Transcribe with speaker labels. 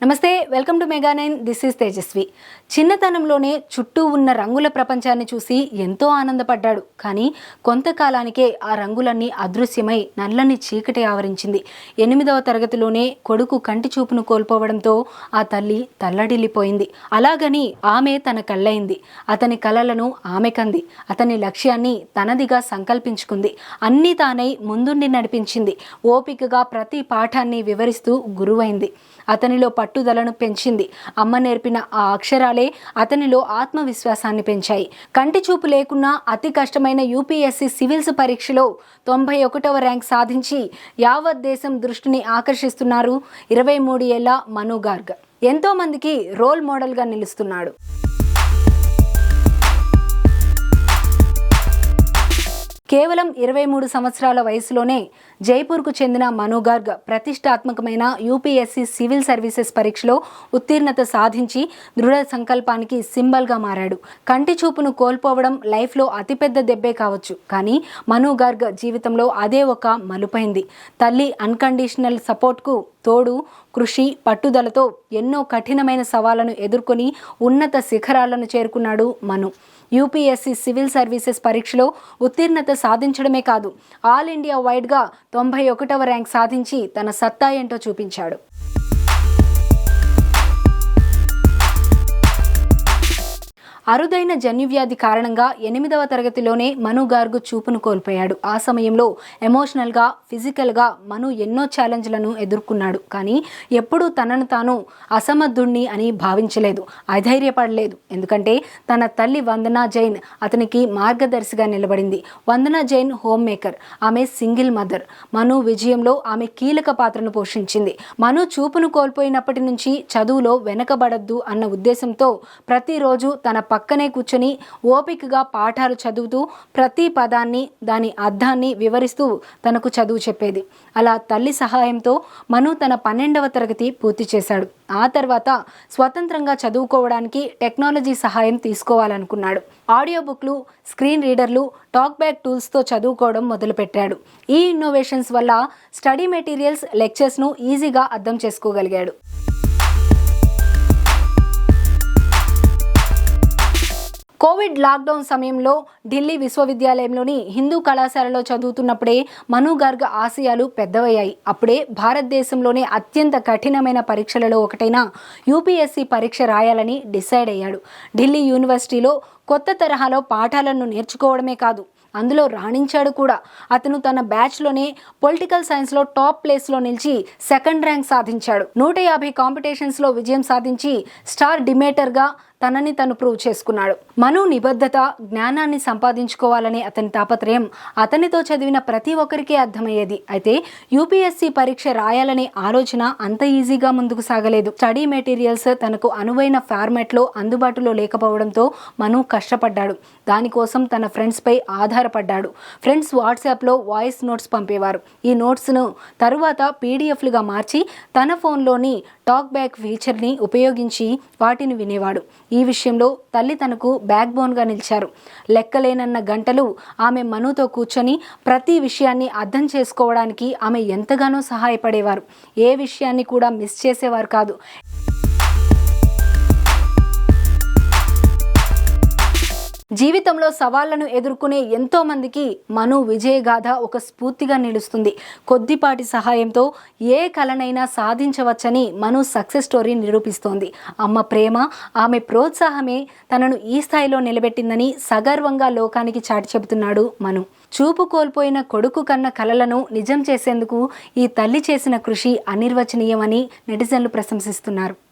Speaker 1: నమస్తే, welcome to mega 9. This is Tejaswi. చిన్నతనంలోనే చుట్టూ ఉన్న రంగుల ప్రపంచాన్ని చూసి ఎంతో ఆనందపడ్డాడు. కానీ కొంతకాలానికే ఆ రంగులన్నీ అదృశ్యమై నల్లని చీకటి ఆవరించింది. 8వ తరగతిలోనే కొడుకు కంటి చూపును కోల్పోవడంతో ఆ తల్లి తల్లడిల్లిపోయింది. అలాగని ఆమె తన కళ్ళయింది. అతని కలలను ఆమె కంది. అతని లక్ష్యాన్ని తనదిగా సంకల్పించుకుంది. అన్నీ తానై ముందుండి నడిపించింది. ఓపికగా ప్రతి పాఠాన్ని వివరిస్తూ గురువైంది. అతనిలో పట్టుదలను పెంచింది. అమ్మ నేర్పిన ఆ అక్షరాలే అతనిలో ఆత్మవిశ్వాసాన్ని పెంచాయి. కంటి చూపు లేకున్నా అతి కష్టమైన యూపీఎస్సీ సివిల్స్ పరీక్షలో 91వ ర్యాంక్ సాధించి యావత్ దేశం దృష్టిని ఆకర్షిస్తున్నారు 23 ఏళ్ల మను గార్గ్. ఎంతో మందికి రోల్ మోడల్గా నిలుస్తున్నాడు. కేవలం 23 సంవత్సరాల వయసులోనే జైపూర్కు చెందిన మను గార్గ్ ప్రతిష్టాత్మకమైన యూపీఎస్సీ సివిల్ సర్వీసెస్ పరీక్షలో ఉత్తీర్ణత సాధించి దృఢ సంకల్పానికి సింబల్గా మారాడు. కంటి చూపును కోల్పోవడం లైఫ్లో అతిపెద్ద దెబ్బే కావచ్చు, కానీ మను గార్గ్ జీవితంలో అదే ఒక మలుపైంది. తల్లి అన్కండిషనల్ సపోర్ట్కు తోడు కృషి, పట్టుదలతో ఎన్నో కఠినమైన సవాళ్లను ఎదుర్కొని ఉన్నత శిఖరాలను చేరుకున్నాడు మను. యూపీఎస్సీ సివిల్ సర్వీసెస్ పరీక్షలో ఉత్తీర్ణత సాధించడమే కాదు, ఆల్ ఇండియా వైడ్గా 91వ ర్యాంక్ సాధించి తన సత్తా ఏంటో చూపించాడు. అరుదైన జన్యువ్యాధి కారణంగా 8వ తరగతిలోనే మను గార్గ్ చూపును కోల్పోయాడు. ఆ సమయంలో ఎమోషనల్గా, ఫిజికల్గా మను ఎన్నో ఛాలెంజ్లను ఎదుర్కొన్నాడు. కానీ ఎప్పుడూ తనను తాను అసమర్థుణ్ణి అని భావించలేదు, అధైర్యపడలేదు. ఎందుకంటే తన తల్లి వందనా జైన్ అతనికి మార్గదర్శిగా నిలబడింది. వందనా జైన్ హోమ్ మేకర్, ఆమె సింగిల్ మదర్. మను విజయంలో ఆమె కీలక పాత్రను పోషించింది. మను చూపును కోల్పోయినప్పటి నుంచి చదువులో వెనకబడద్దు అన్న ఉద్దేశంతో ప్రతిరోజు తన పక్కనే కూర్చొని ఓపికగా పాఠాలు చదువుతూ ప్రతి పదాన్ని, దాని అర్థాన్ని వివరిస్తూ తనకు చదువు చెప్పేది. అలా తల్లి సహాయంతో మను తన 12వ తరగతి పూర్తి చేశాడు. ఆ తర్వాత స్వతంత్రంగా చదువుకోవడానికి టెక్నాలజీ సహాయం తీసుకోవాలనుకున్నాడు. ఆడియో బుక్లు, స్క్రీన్ రీడర్లు, టాక్ బ్యాక్ టూల్స్తో చదువుకోవడం మొదలుపెట్టాడు. ఈ ఇన్నోవేషన్స్ వల్ల స్టడీ మెటీరియల్స్, లెక్చర్స్ను ఈజీగా అర్థం చేసుకోగలిగాడు. కోవిడ్ లాక్డౌన్ సమయంలో ఢిల్లీ విశ్వవిద్యాలయంలోని హిందూ కళాశాలలో చదువుతున్నప్పుడే మను గార్గ్ ఆశయాలు పెద్దవయ్యాయి. అప్పుడే భారతదేశంలోనే అత్యంత కఠినమైన పరీక్షలలో ఒకటైన యూపీఎస్సీ పరీక్ష రాయాలని డిసైడ్ అయ్యాడు. ఢిల్లీ యూనివర్సిటీలో కొత్త తరహాలో పాఠాలను నేర్చుకోవడమే కాదు, అందులో రాణించాడు కూడా. అతను తన బ్యాచ్లోనే పొలిటికల్ సైన్స్లో టాప్ ప్లేస్లో నిలిచి 2nd ర్యాంక్ సాధించాడు. 150 కాంపిటీషన్స్లో విజయం సాధించి స్టార్ డిబేటర్గా తనని తను ప్రూవ్ చేసుకున్నాడు. మను నిబద్ధత, జ్ఞానాన్ని సంపాదించుకోవాలనే అతని తాపత్రయం అతనితో చదివిన ప్రతి ఒక్కరికి అర్థమయ్యేది. అయితే యూపీఎస్సీ పరీక్ష రాయాలనే ఆలోచన అంత ఈజీగా ముందుకు సాగలేదు. స్టడీ మెటీరియల్స్ తనకు అనువైన ఫార్మాట్లో అందుబాటులో లేకపోవడంతో మను కష్టపడ్డాడు. దానికోసం తన ఫ్రెండ్స్పై ఆధారపడ్డాడు. ఫ్రెండ్స్ వాట్సాప్లో వాయిస్ నోట్స్ పంపేవారు. ఈ నోట్స్ను తరువాత పీడిఎఫ్లుగా మార్చి తన ఫోన్లోని టాక్ బ్యాక్ ఫీచర్ని ఉపయోగించి వాటిని వినేవాడు. ఈ విషయంలో తల్లి తనకు బ్యాక్ బోన్గా నిలిచారు. లెక్కలేనన్న గంటలు ఆమె మనుతో కూర్చొని ప్రతి విషయాన్ని అర్థం చేసుకోవడానికి ఆమె ఎంతగానో సహాయపడేవారు. ఏ విషయాన్ని కూడా మిస్ చేసేవారు కాదు. జీవితంలో సవాళ్లను ఎదుర్కొనే ఎంతో మందికి మను విజయగాథ ఒక స్ఫూర్తిగా నిలుస్తుంది. కొద్దిపాటి సహాయంతో ఏ కలనైనా సాధించవచ్చని మను సక్సెస్ స్టోరీ నిరూపిస్తోంది. అమ్మ ప్రేమ, ఆమె ప్రోత్సాహమే తనను ఈ స్థాయిలో నిలబెట్టిందని సగర్వంగా లోకానికి చాటి చెబుతున్నాడు మను. చూపు కోల్పోయిన కొడుకు కన్న కలలను నిజం చేసేందుకు ఈ తల్లి చేసిన కృషి అనిర్వచనీయమని నెటిజన్లు ప్రశంసిస్తున్నారు.